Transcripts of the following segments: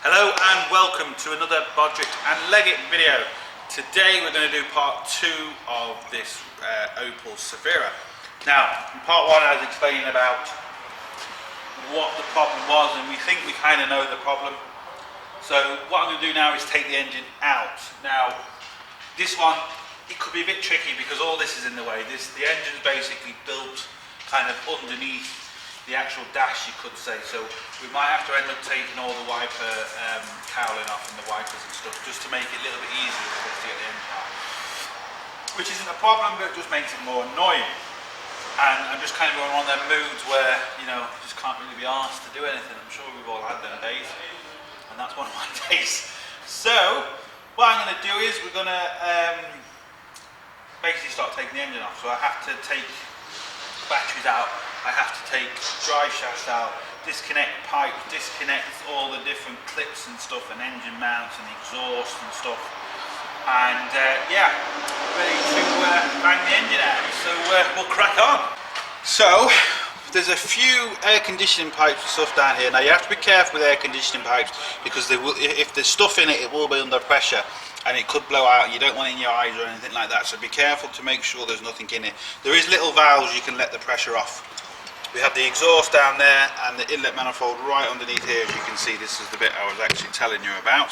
Hello and welcome to another bodgit and leggit video. Today we're going to do part 2 of this Opel Zafira. Now, in part 1 I was explaining about what the problem was, and we think we kind of know the problem. So what I'm going to do now is take the engine out. Now, this one, it could be a bit tricky because all this is in the way. The engine's basically built kind of underneath the actual dash, you could say, so we might have to end up taking all the wiper cowling off and the wipers and stuff just to make it a little bit easier for us to get the engine out, which isn't a problem, but it just makes it more annoying. And I'm just kind of going on them moods where, you know, just can't really be asked to do anything. I'm sure we've all had them days, and that's one of my days. So what I'm going to do is we're going to basically start taking the engine off. So I have to take batteries out, I have to take drive shafts out, disconnect pipes, disconnect all the different clips and stuff, and engine mounts and exhaust and stuff, and yeah, ready to bang the engine out. So we'll crack on. So there's a few air conditioning pipes and stuff down here. Now you have to be careful with air conditioning pipes because they will, if there's stuff in it, it will be under pressure and it could blow out. You don't want it in your eyes or anything like that, so be careful to make sure there's nothing in it. There is little valves you can let the pressure off. We have the exhaust down there and the inlet manifold right underneath here. As you can see, this is the bit I was actually telling you about.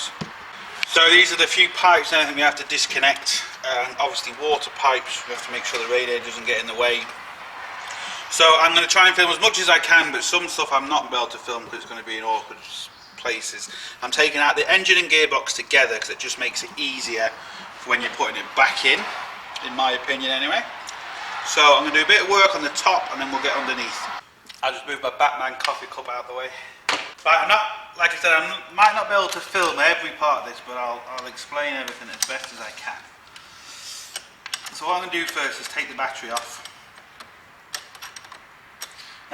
So these are the few pipes and everything we have to disconnect, and obviously water pipes. We have to make sure the radiator doesn't get in the way. So I'm going to try and film as much as I can, but some stuff I'm not going to be able to film because it's going to be in awkward places. I'm taking out the engine and gearbox together because it just makes it easier for when you're putting it back in my opinion anyway. So I'm going to do a bit of work on the top and then we'll get underneath. I'll just move my Batman coffee cup out of the way. But I'm not, like I said, I might not be able to film every part of this, but I'll explain everything as best as I can. So what I'm going to do first is take the battery off.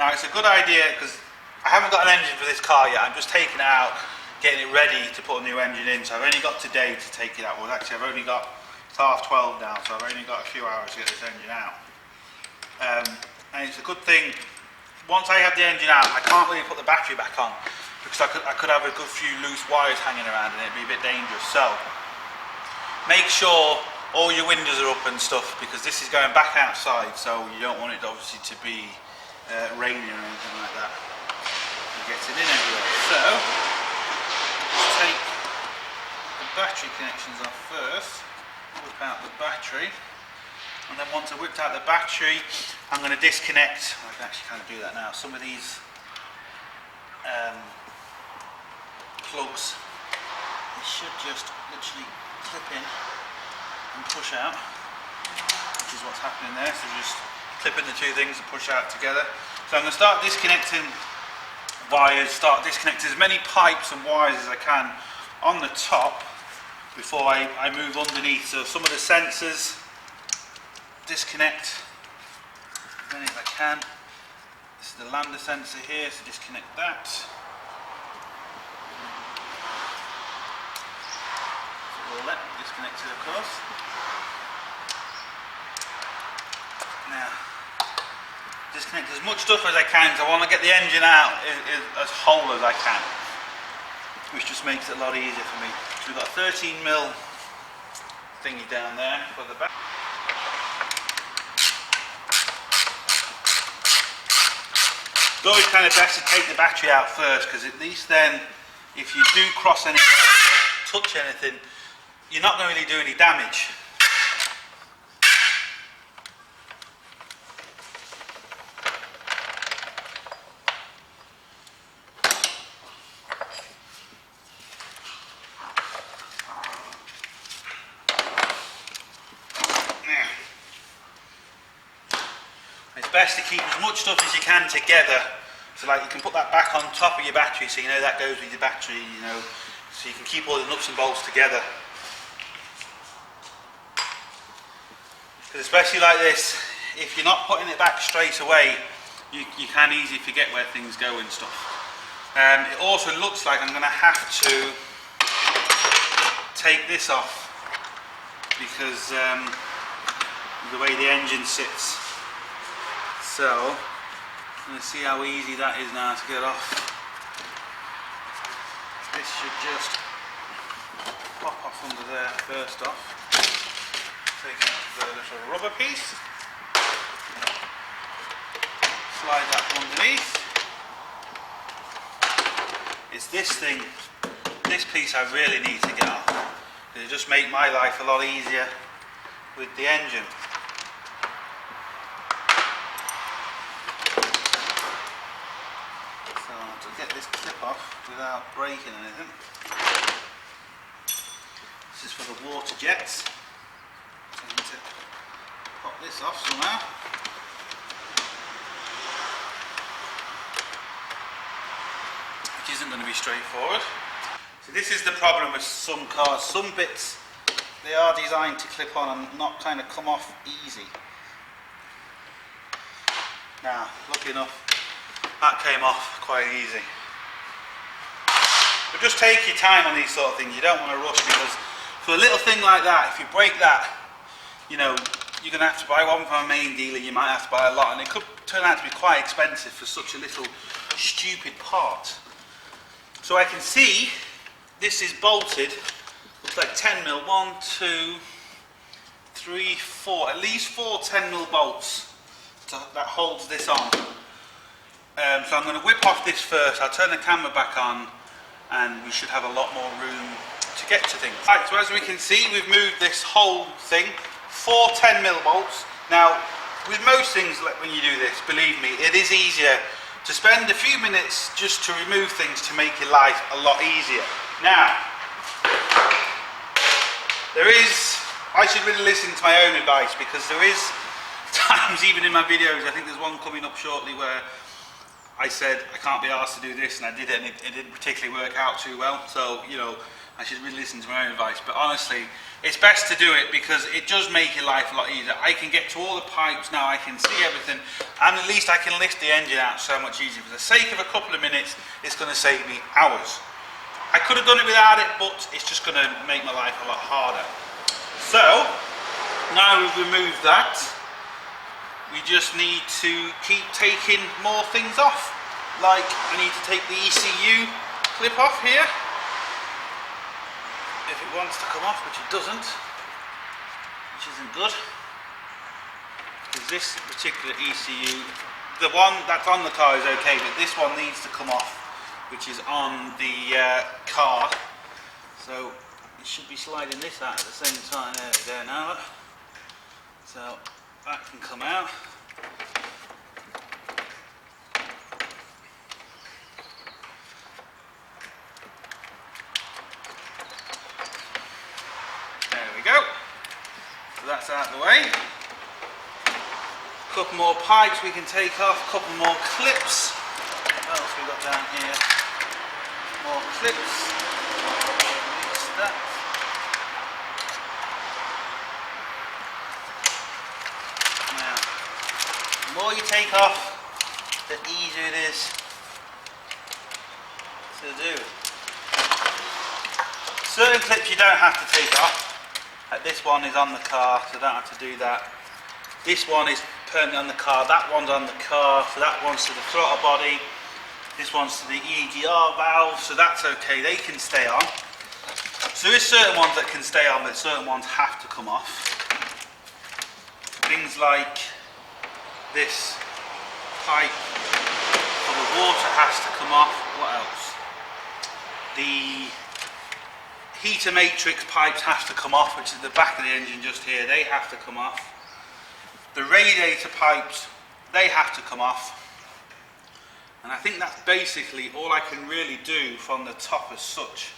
Now it's a good idea because I haven't got an engine for this car yet. I'm just taking it out, getting it ready to put a new engine in. So I've only got today to take it out. Well, actually I've only got, it's 12:30 now, so I've only got a few hours to get this engine out. And it's a good thing, once I have the engine out, I can't really put the battery back on because I could have a good few loose wires hanging around and it'd be a bit dangerous. So make sure all your windows are up and stuff because this is going back outside, so you don't want it obviously to be raining or anything like that. It gets it in everywhere. So let's take the battery connections off first, whip out the battery. And then once I've whipped out the battery, I'm going to disconnect. I can actually kind of do that now. Some of these plugs, they should just literally clip in and push out, which is what's happening there. So just clip in the two things and push out together. So I'm going to start disconnecting wires, start disconnecting as many pipes and wires as I can on the top before I move underneath. So some of the sensors, disconnect as many as I can. This is the Lambda sensor here, so disconnect that. All that disconnected, of course. Now, disconnect as much stuff as I can because I want to get the engine out as whole as I can, which just makes it a lot easier for me. So we've got a 13mm thingy down there for the back. It's always kind of best to take the battery out first because at least then if you do cross anything or touch anything, you're not going to really do any damage. It's best to keep as much stuff as you can together, so like you can put that back on top of your battery so you know that goes with your battery, you know, so you can keep all the nuts and bolts together. Because especially like this, if you're not putting it back straight away, you can easily forget where things go and stuff. It also looks like I'm going to have to take this off because of the way the engine sits. So I'm going to see how easy that is now to get off. this should just pop off under there first off. Take out the little rubber piece, slide that underneath. It's this thing, this piece I really need to get off. It'll just make my life a lot easier with the engine. So to get this clip off without breaking anything, this is for the water jets. So I need to pop this off somehow. Which isn't going to be straightforward. So this is the problem with some cars. Some bits, they are designed to clip on and not kind of come off easy. Now, lucky enough, that came off quite easy. But just take your time on these sort of things. You don't want to rush, because for a little thing like that, if you break that, you know, you're going to have to buy one from a main dealer. You might have to buy a lot, and it could turn out to be quite expensive for such a little stupid part. So I can see this is bolted, looks like 10mm, 1, 2, 3, 4, at least 4 10mm bolts that holds this on. So I'm going to whip off this first. I'll turn the camera back on and we should have a lot more room to get to things. Right, so as we can see, we've moved this whole thing, 4 10mm bolts. Now, with most things when you do this, believe me, it is easier to spend a few minutes just to remove things to make your life a lot easier. Now, I should really listen to my own advice, because there is times, even in my videos, I think there's one coming up shortly where I said I can't be asked to do this, and I did it, and it didn't particularly work out too well. So, you know, I should really listen to my own advice. But honestly, it's best to do it because it does make your life a lot easier. I can get to all the pipes now, I can see everything, and at least I can lift the engine out so much easier. For the sake of a couple of minutes, it's going to save me hours. I could have done it without it, but it's just going to make my life a lot harder. So, now we've removed that, we just need to keep taking more things off. Like, I need to take the ECU clip off here, if it wants to come off, which it doesn't, which isn't good. Because this particular ECU, the one that's on the car is okay, but this one needs to come off, which is on the car. So it should be sliding this out at the same time. There we go now. So that can come out. There we go. So that's out of the way. A couple more pipes we can take off, a couple more clips. What else we got down here? More clips. Mix that. Now, the more you take off, the easier it is to do. Certain clips you don't have to take off. Like this one is on the car, so I don't have to do that. This one is permanently on the car, that one's on the car, so that one's to the throttle body. This one's to the EGR valve, so that's okay, they can stay on. So there's certain ones that can stay on, but certain ones have to come off. Things like this pipe for the water has to come off. What else? The heater matrix pipes have to come off, which is the back of the engine just here, they have to come off. The radiator pipes, they have to come off. And I think that's basically all I can really do from the top as such.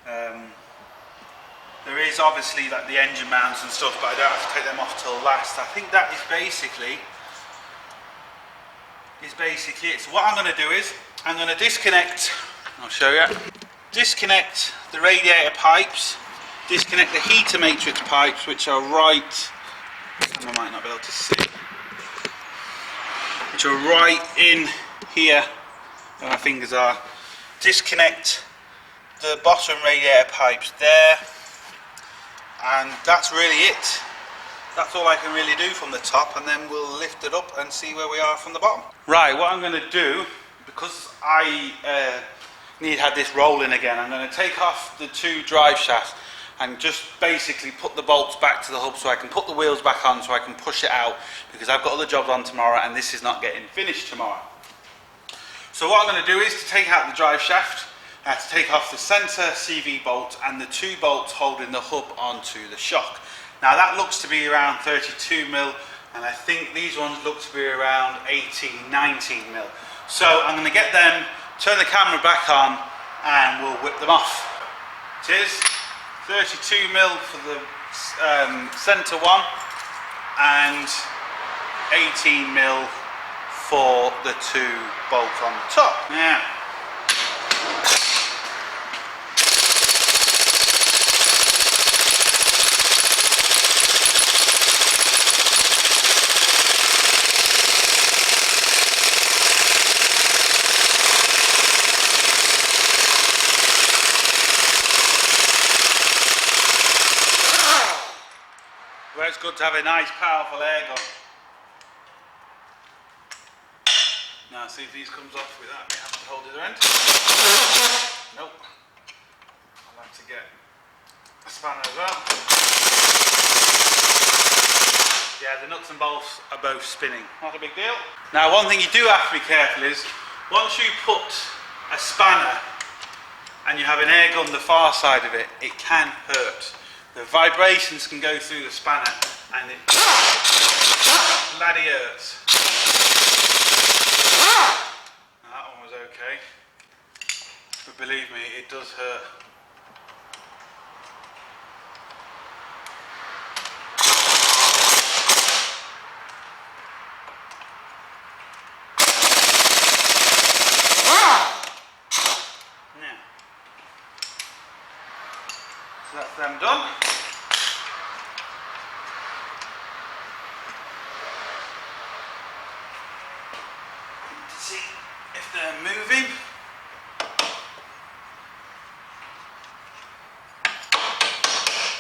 There is obviously like the engine mounts and stuff, but I don't have to take them off till last. I think that is basically it. So what I'm going to do is, I'm going to disconnect, I'll show you, disconnect the radiator pipes, disconnect the heater matrix pipes, which are right, I might not be able to see, which are right in here where my fingers are. Disconnect the bottom radiator pipes there, and that's really it. That's all I can really do from the top, and then we'll lift it up and see where we are from the bottom. Right, what I'm going to do, because I need to have this rolling again. I'm going to take off the 2 drive shafts and just basically put the bolts back to the hub so I can put the wheels back on so I can push it out, because I've got other jobs on tomorrow and this is not getting finished tomorrow. So what I'm going to do is to take out the drive shaft, I have to take off the centre CV bolt and the 2 bolts holding the hub onto the shock. Now that looks to be around 32mm, and I think these ones look to be around 18-19mm. So I'm going to get them, turn the camera back on, and we'll whip them off. It is 32mm for the centre one and 18mm for the 2 bolts on the top. Now, well, it's good to have a nice powerful air gun. Now see if these comes off without me having to hold the other end. Nope. I'll have to get a spanner as well. Yeah, the nuts and bolts are both spinning. Not a big deal. Now one thing you do have to be careful is, once you put a spanner and you have an air gun the far side of it, it can hurt. The vibrations can go through the spanner and it bloody hurts. That one was okay, but believe me, it does hurt. Now, so that's them done. See if they're moving.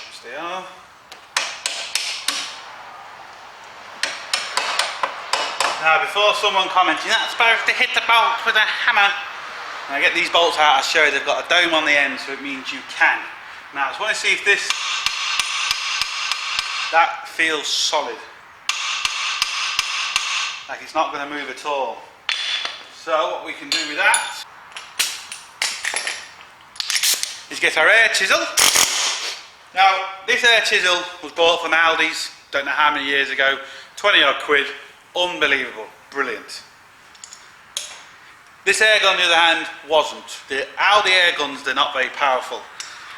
Yes, they are. Now, before someone comments, you're not supposed to hit the bolt with a hammer. When I get these bolts out, I show you they've got a dome on the end, so it means you can. Now, I just want to see if that feels solid. Like it's not going to move at all. So what we can do with that is get our air chisel. Now this air chisel was bought from Aldi's, don't know how many years ago, 20 odd quid, unbelievable, brilliant. This air gun on the other hand wasn't. The Aldi air guns, they're not very powerful.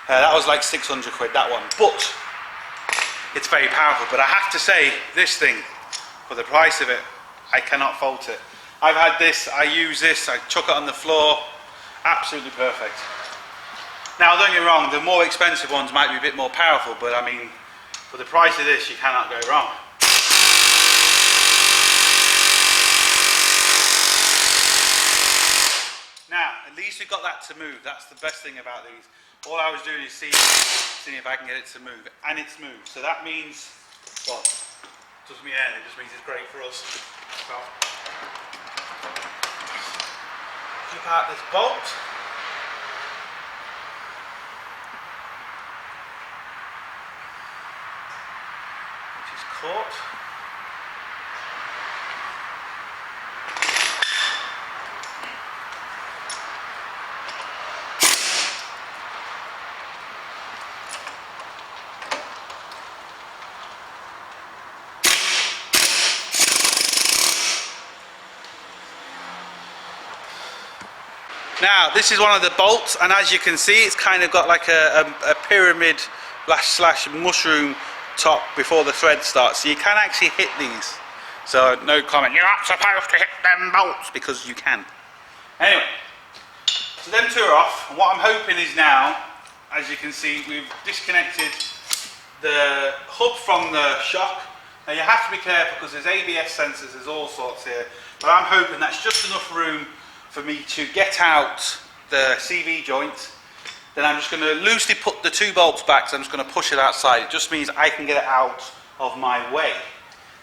That was like 600 quid, that one, but it's very powerful. But I have to say, this thing, for the price of it, I cannot fault it. I've had this, I use this, I chuck it on the floor, absolutely perfect. Now don't get me wrong, the more expensive ones might be a bit more powerful, but I mean, for the price of this, you cannot go wrong. Now, at least we've got that to move, that's the best thing about these. All I was doing is seeing if I can get it to move, and it's moved. So that means, well, it doesn't mean anything, it just means it's great for us. So, keep out this bolt. Which is caught. Now this is one of the bolts, and as you can see it's kind of got like a pyramid slash mushroom top before the thread starts, so you can actually hit these. So no comment, you're not supposed to hit them bolts, because you can. Anyway, so them two are off, and what I'm hoping is now, as you can see, we've disconnected the hub from the shock. Now you have to be careful because there's ABS sensors, there's all sorts here, but I'm hoping that's just enough room for me to get out the CV joint. Then I'm just going to loosely put the 2 bolts back, so I'm just going to push it outside. It just means I can get it out of my way.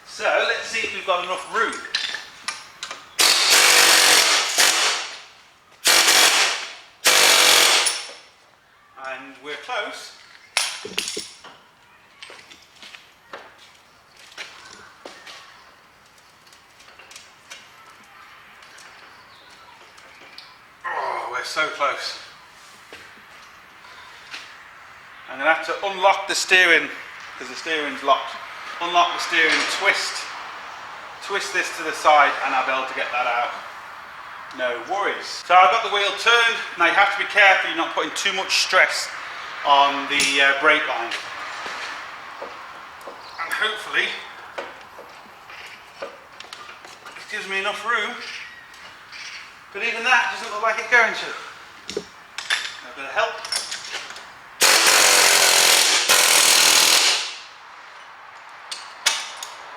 So let's see if we've got enough room. and we're close. Oh, we're so close. I'm going to have to unlock the steering because the steering's locked. Unlock the steering, twist this to the side, and I'll be able to get that out. No worries. So I've got the wheel turned. Now you have to be careful you're not putting too much stress on the brake line. And hopefully it gives me enough room. But even that doesn't look like it's going to. A bit of help.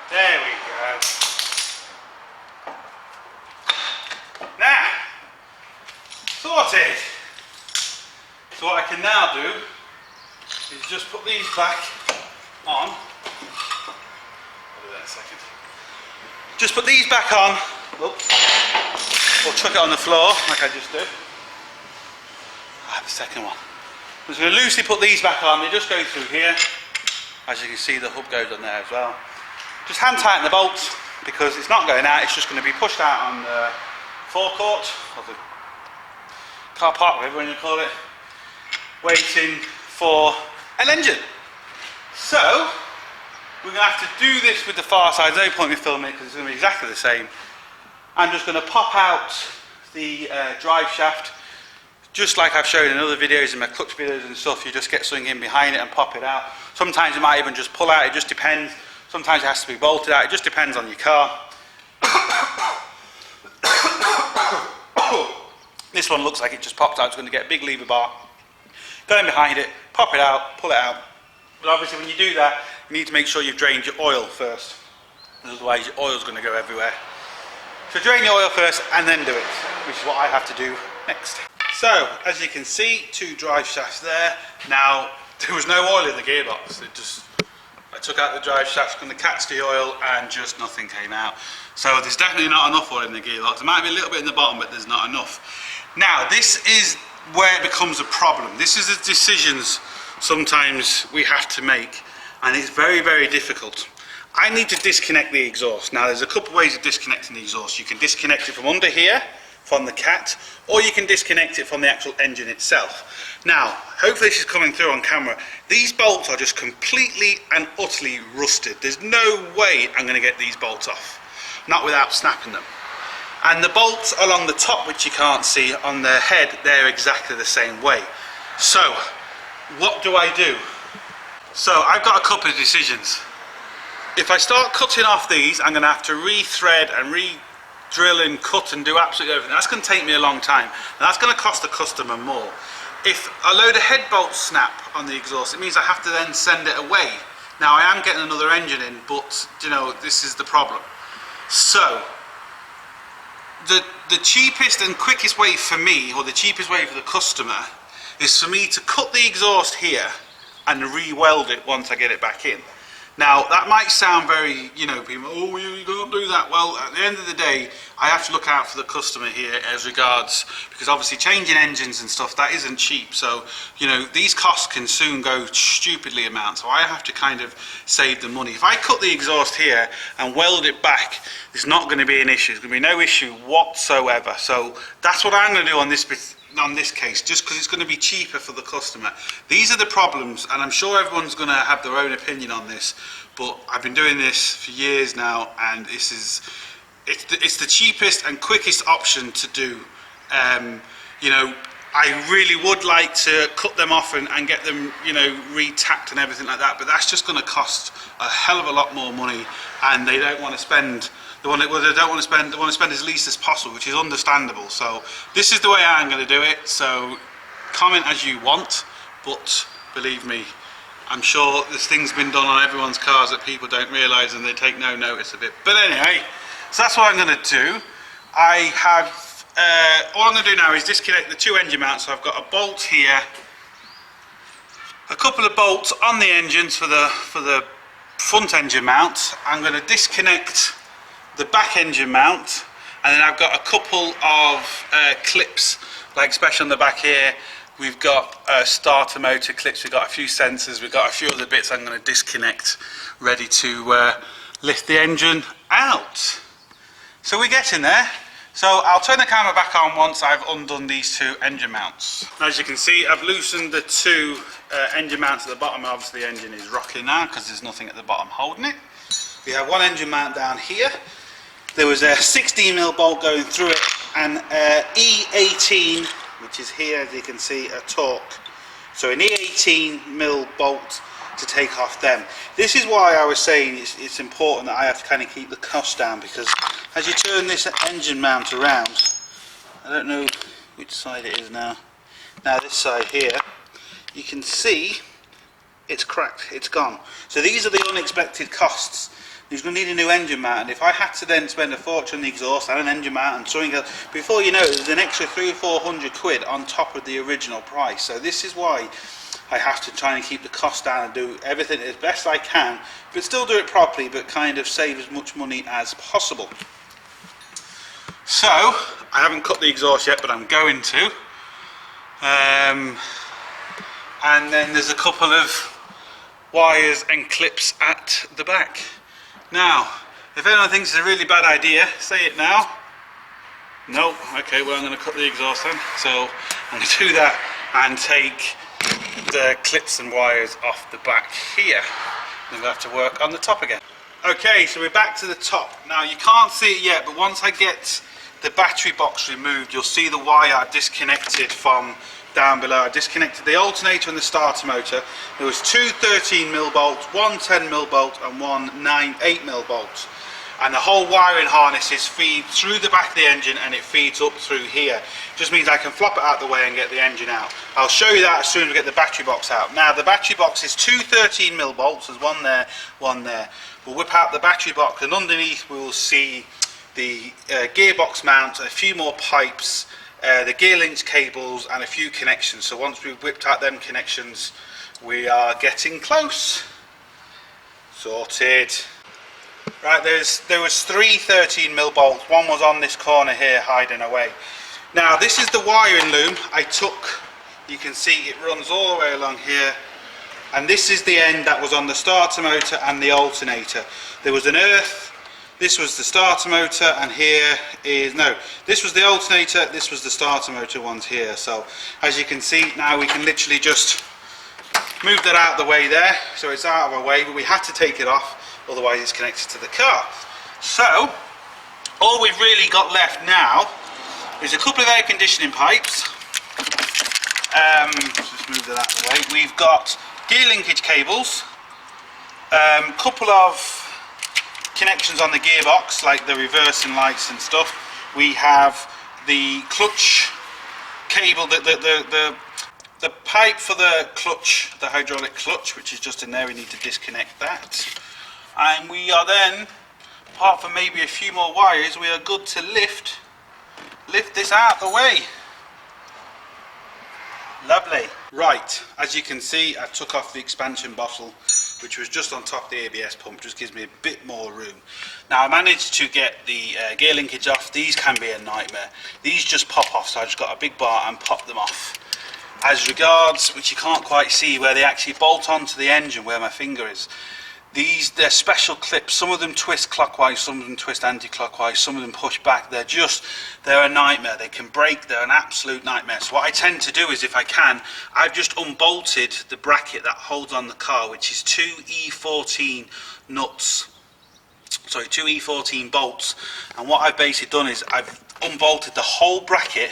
There we go. Now, sorted. So what I can now do is just put these back on. I'll do that in a second. Just put these back on. Oops. Or chuck it on the floor like I just did. I have the second one. I'm just going to loosely put these back on. They just go through here. As you can see, the hub goes on there as well. Just hand tighten the bolts because it's not going out, it's just going to be pushed out on the forecourt or the car park, whatever you call it, waiting for an engine. So we're going to have to do this with the far side. There's no point in me filming it because it's going to be exactly the same. I'm just going to pop out the drive shaft just like I've shown in other videos, in my clutch videos and stuff. You just get something in behind it and pop it out. Sometimes you might even just pull out, it just depends. Sometimes it has to be bolted out, it just depends on your car. This one looks like it just popped out, it's going to get a big lever bar. Go in behind it, pop it out, pull it out. But obviously when you do that, you need to make sure you've drained your oil first. Otherwise your oil's going to go everywhere. So drain your oil first and then do it, which is what I have to do next. So, as you can see, 2 drive shafts there. Now, there was no oil in the gearbox. I took out the drive shafts, going to catch the oil, and just nothing came out. So there's definitely not enough oil in the gearbox. There might be a little bit in the bottom, but there's not enough. Now, this is where it becomes a problem. This is the decisions sometimes we have to make, and it's very, very difficult. I need to disconnect the exhaust. Now, there's a couple of ways of disconnecting the exhaust. You can disconnect it from under here, from the cat, or you can disconnect it from the actual engine itself. Now, hopefully this is coming through on camera. These bolts are just completely and utterly rusted. There's no way I'm going to get these bolts off, not without snapping them. And the bolts along the top, which you can't see on the head, they're exactly the same way. So, what do I do? So, I've got a couple of decisions. If I start cutting off these, I'm going to have to re-thread and re-drill and cut and do absolutely everything. That's going to take me a long time, and that's going to cost the customer more. If a load of head bolts snap on the exhaust, it means I have to then send it away. Now I am getting another engine in, but you know, this is the problem. So the cheapest and quickest way for me, or the cheapest way for the customer, is for me to cut the exhaust here and re-weld it once I get it back in. Now that might sound very, you know, people, oh, you don't do that. Well, at the end of the day, I have to look out for the customer here as regards, because obviously changing engines and stuff, that isn't cheap. So, you know, these costs can soon go stupidly amount. So I have to kind of save the money. If I cut the exhaust here and weld it back, it's not going to be an issue. There's going to be no issue whatsoever. So that's what I'm going to do on this case, just because it's going to be cheaper for the customer. These are the problems, and I'm sure everyone's going to have their own opinion on this, but I've been doing this for years now, and it's the cheapest and quickest option to do. You know, I really would like to cut them off and get them, you know, re-tacked and everything like that, but that's just going to cost a hell of a lot more money, and they don't want to spend. They want to spend as least as possible, which is understandable. So this is the way I'm going to do it. So comment as you want, but believe me, I'm sure this thing's been done on everyone's cars that people don't realise and they take no notice of it. But anyway, so that's what I'm going to do. I have all I'm going to do now is disconnect the 2 engine mounts. So I've got a bolt here, a couple of bolts on the engines for the front engine mount. I'm going to disconnect the back engine mount, and then I've got a couple of clips, like especially on the back here, We've got starter motor clips, we've got a few sensors, we've got a few other bits I'm going to disconnect, ready to lift the engine out. So we're getting there. So I'll turn the camera back on once I've undone these two engine mounts. As you can see, I've loosened the two engine mounts at the bottom. Obviously the engine is rocking now because there's nothing at the bottom holding it. We have one engine mount down here. There was a 16mm bolt going through it, and E18, which is here, as you can see, a torque. So an E18mm bolt to take off them. This is why I was saying it's important that I have to kind of keep the cost down, because as you turn this engine mount around, I don't know which side it is now. Now this side here, you can see it's cracked, it's gone. So these are the unexpected costs. You're going to need a new engine mount, and if I had to then spend a fortune on the exhaust and an engine mount and something else, before you know it, there's an extra 300 or 400 quid on top of the original price. So this is why I have to try and keep the cost down and do everything as best I can, but still do it properly, but kind of save as much money as possible. So I haven't cut the exhaust yet, but I'm going to. And then there's a couple of wires and clips at the back. Now, if anyone thinks it's a really bad idea, say it now. No, okay, well I'm going to cut the exhaust then. So I'm going to do that and take the clips and wires off the back here. Then we'll have to work on the top again. Okay, so we're back to the top. Now you can't see it yet, but once I get the battery box removed, you'll see the wire disconnected from down below. I disconnected the alternator and the starter motor. There was two 13mm bolts, one 10mm bolt and one 8mm bolt. And the whole wiring harnesses feed through the back of the engine, and it feeds up through here. Just means I can flop it out the way and get the engine out. I'll show you that as soon as we get the battery box out. Now the battery box is two 13mm bolts, there's one there, one there. We'll whip out the battery box, and underneath we will see the gearbox mount, a few more pipes, the gear links cables and a few connections. So once we've whipped out them connections, we are getting close. Sorted. Right, there was three 13mm bolts. One was on this corner here hiding away. Now this is the wiring loom I took. You can see it runs all the way along here, and this is the end that was on the starter motor and the alternator. There was an earth. This was the starter motor, and here is, no, this was the alternator, this was the starter motor ones here. So as you can see now, we can literally just move that out of the way there, so it's out of our way, but we had to take it off, otherwise it's connected to the car. So all we've really got left now is a couple of air conditioning pipes. Just move that out of the way. We've got gear linkage cables, couple of connections on the gearbox, like the reversing lights and stuff. We have the clutch cable, the pipe for the clutch, the hydraulic clutch, which is just in there. We need to disconnect that, and we are then, apart from maybe a few more wires, we are good to lift this out of the way. Lovely. Right, as you can see, I took off the expansion bottle, which was just on top of the ABS pump, just gives me a bit more room. Now I managed to get the gear linkage off. These can be a nightmare. These just pop off, so I just got a big bar and pop them off. As regards, which you can't quite see, where they actually bolt onto the engine, where my finger is, they're special clips. Some of them twist clockwise, some of them twist anti-clockwise, some of them push back. They're a nightmare. They can break. They're an absolute nightmare. So what I tend to do is, if I can, I've just unbolted the bracket that holds on the car, which is two E14 nuts. Sorry, two E14 bolts. And what I've basically done is I've unbolted the whole bracket,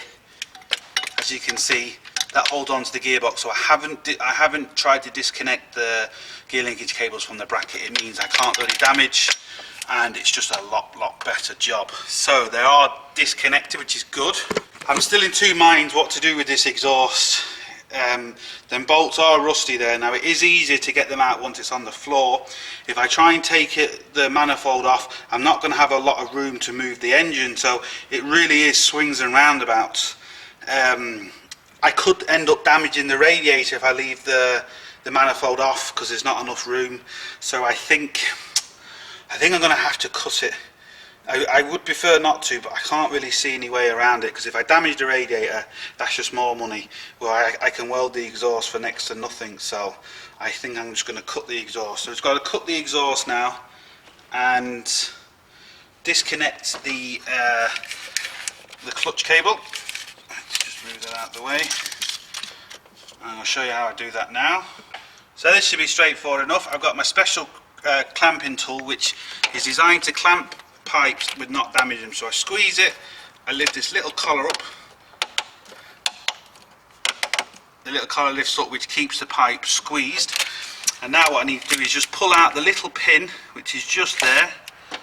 as you can see, that hold on to the gearbox. So I haven't tried to disconnect the gear linkage cables from the bracket. It means I can't do any damage, and it's just a lot better job. So they are disconnected, which is good. I'm still in two minds what to do with this exhaust. Them bolts are rusty there. Now it is easier to get them out once it's on the floor. If I try and take the manifold off, I'm not going to have a lot of room to move the engine, so it really is swings and roundabouts. I could end up damaging the radiator if I leave the manifold off, because there's not enough room. So I think I'm going to have to cut it I would prefer not to, but I can't really see any way around it, because if I damage the radiator, that's just more money. Well, I can weld the exhaust for next to nothing, so I think I'm just going to cut the exhaust. So it's got to cut the exhaust now and disconnect the clutch cable. Let's just move that out of the way, and I'll show you how I do that now. So this should be straightforward enough. I've got my special clamping tool, which is designed to clamp pipes with not damage them. So I squeeze it, I lift this little collar up, the little collar lifts up, which keeps the pipe squeezed. And now what I need to do is just pull out the little pin, which is just there.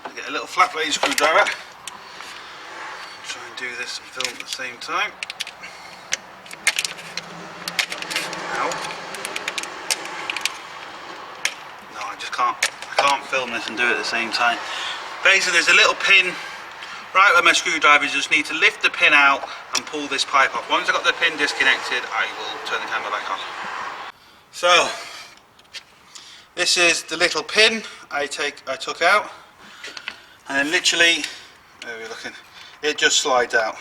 I get a little flat blade screwdriver, try and do this and film at the same time. Ow. No, I can't film this and do it at the same time. Basically, there's a little pin right where my screwdriver is. Just need to lift the pin out and pull this pipe off. Once I've got the pin disconnected, I will turn the camera back on. So this is the little pin I took out, and then literally, where are we looking? It just slides out.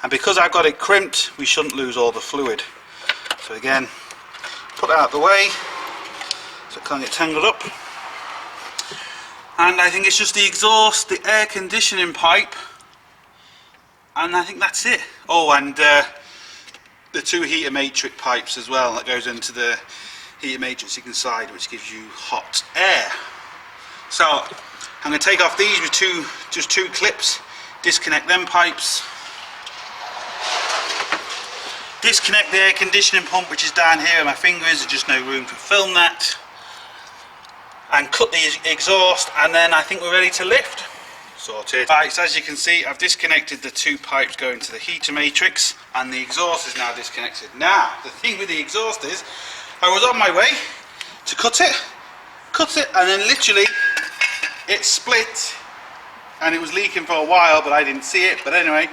And because I've got it crimped, we shouldn't lose all the fluid. So again, put it out of the way so it can't get tangled up. And I think it's just the exhaust, the air conditioning pipe, and I think that's it. Oh, and the 2 heater matrix pipes as well, that goes into the heater matrix inside, which gives you hot air. So I'm going to take off these with just two clips, disconnect them pipes, disconnect the air conditioning pump, which is down here where my finger is. There's just no room to film that. And cut the exhaust, and then I think we're ready to lift. Sorted. Right, so as you can see, I've disconnected the 2 pipes going to the heater matrix, and the exhaust is now disconnected. Now, the thing with the exhaust is, I was on my way to cut it, and then literally it split, and it was leaking for a while, but I didn't see it. But anyway,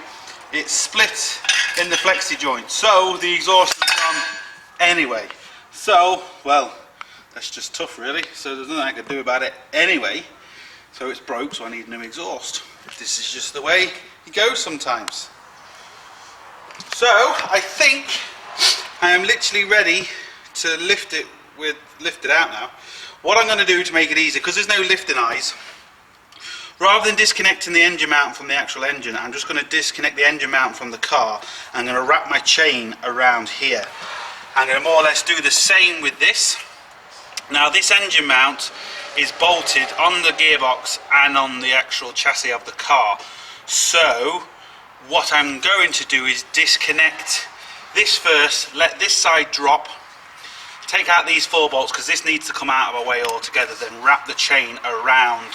it split in the flexi joint, so the exhaust is gone anyway. So, well, that's just tough, really. So there's nothing I can do about it anyway. So it's broke, so I need a new exhaust. This is just the way it goes sometimes. So I think I am literally ready to lift it out now. What I'm going to do to make it easier, because there's no lifting eyes, rather than disconnecting the engine mount from the actual engine, I'm just going to disconnect the engine mount from the car. I'm going to wrap my chain around here. I'm going to more or less do the same with this. Now this engine mount is bolted on the gearbox and on the actual chassis of the car. So what I'm going to do is disconnect this first, let this side drop, take out these 4 bolts because this needs to come out of our way altogether, then wrap the chain around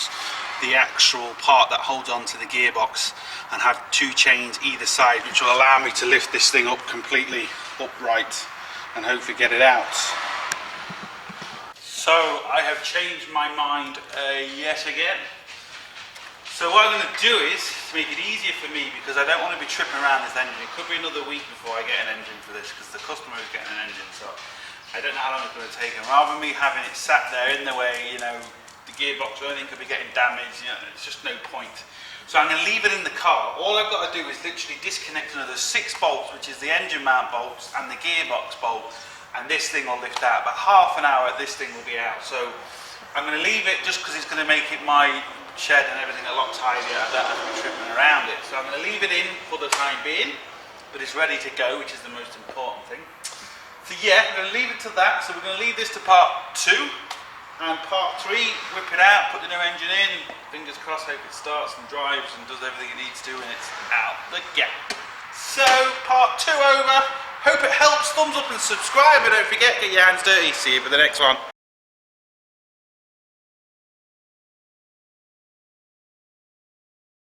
the actual part that holds on to the gearbox and have 2 chains either side, which will allow me to lift this thing up completely upright and hopefully get it out. So I have changed my mind yet again. So what I'm going to do is, to make it easier for me, because I don't want to be tripping around this engine, it could be another week before I get an engine for this, because the customer is getting an engine, so I don't know how long it's going to take. And rather than me having it sat there in the way, you know, the gearbox or anything could be getting damaged, you know, it's just no point. So I'm going to leave it in the car. All I've got to do is literally disconnect another 6 bolts, which is the engine mount bolts and the gearbox bolt, and this thing will lift out. About half an hour this thing will be out. So I'm going to leave it just because it's going to make it my shed and everything a lot tidier. I don't have to be tripping around it. So I'm going to leave it in for the time being, but it's ready to go, which is the most important thing. So yeah, I'm going to leave it to that. So we're going to leave this to part 2, and part 3, whip it out, put the new engine in, fingers crossed, hope it starts and drives and does everything it needs to, and it's out the gap. So part 2 over. Hope it helps. Thumbs up and subscribe, and don't forget, get your hands dirty. See you for the next one.